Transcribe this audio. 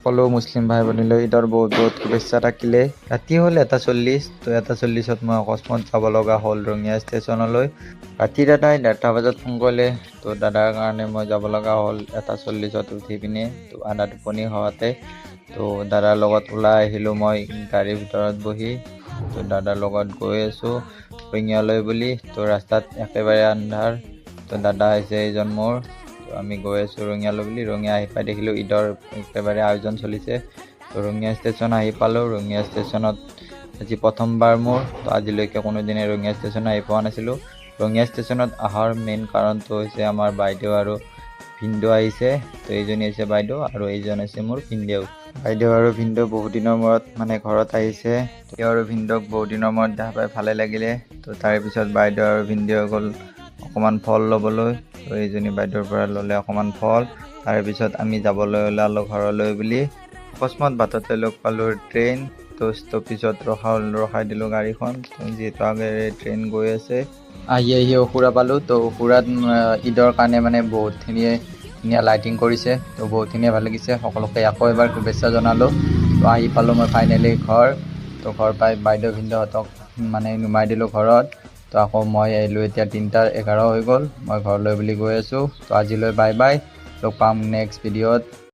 সকলো মুছলিম ভাই ভনীলৈ ঈদৰ বহুত বহুত শুভেচ্ছা থাকিলে। ৰাতি হ'ল 1:40, তো 1:40ত মই অকস্মাত যাব লগা হ'ল ৰঙিয়া ষ্টেচনলৈ। ৰাতি দাদাই 1:30 বজাত ফোন কৰিলে, তো দাদাৰ কাৰণে মই যাব লগা হ'ল 1:40ত উঠি পিনে, তো আধা টোপনি হোৱাতে তো দাদাৰ লগত ওলাই আহিলোঁ মই গাড়ীৰ ভিতৰত বহি। তো দাদাৰ লগত গৈ আছোঁ ৰঙিয়ালৈ বুলি। তো ৰাস্তাত একেবাৰে আন্ধাৰ, তো দাদা আহিছে এইজন মোৰ। তো আমি গৈ আছোঁ ৰঙিয়ালৈ বুলি। ৰঙিয়া আহি পাই দেখিলোঁ ঈদৰ একেবাৰে আয়োজন চলিছে। তো ৰঙিয়া ষ্টেচন আহি পালোঁ। ৰঙিয়া ষ্টেচনত আজি প্ৰথমবাৰ মোৰ। তো আজিলৈকে কোনোদিনে ৰঙিয়া ষ্টেচন আহি পোৱা নাছিলোঁ। ৰঙিয়া ষ্টেচনত অহাৰ মেইন কাৰণটো হৈছে আমাৰ বাইদেউ আৰু ভিনদেউ আহিছে। তো এইজনী হৈছে বাইদেউ আৰু এইজন হৈছে মোৰ ভিনদেউ। বাইদেউ আৰু ভিনদেউ বহুত দিনৰ মূৰত ঘৰত আহিছে। তেওঁ আৰু ভিনদেউক বহুত দিনৰ মূৰত দেখা পাই ভালে লাগিলে। তো তাৰে পিছত বাইদেউ আৰু ভিনদেউ গ'ল অকণমান ফল ল'বলৈ। তো এইজনী বাইদেউৰ পৰা ল'লে অকণমান ফল। তাৰে পিছত আমি যাবলৈ ওলালোঁ ঘৰলৈ বুলি। অকস্মাত বাটতে লগ পালোঁ ট্ৰেইন। তো ষ্টপিছত ৰখাই দিলোঁ গাড়ীখন, যিহেতু আগেৰে ট্ৰেইন গৈ আছে। আহি অখুৰা পালোঁ। তো অখুৰাত ঈদৰ কাৰণে বহুতখিনিয়ে ধুনীয়া লাইটিং কৰিছে। তো বহুতখিনিয়ে ভাল লাগিছে। সকলোকে আকৌ এবাৰ শুভেচ্ছা জনালোঁ। তো আহি পালোঁ মই ফাইনেলি ঘৰ। তো ঘৰ পাই বাইদেউ ভিনদেউহঁতক নুমাই দিলোঁ ঘৰত। তো আকৌ মই আহিলোঁ এতিয়া 3:11 হৈ গ'ল। মই ঘৰলৈ বুলি গৈ আছোঁ। তো আজিলৈ বাই বাই, লগ পাম নেক্সট ভিডিঅ'ত।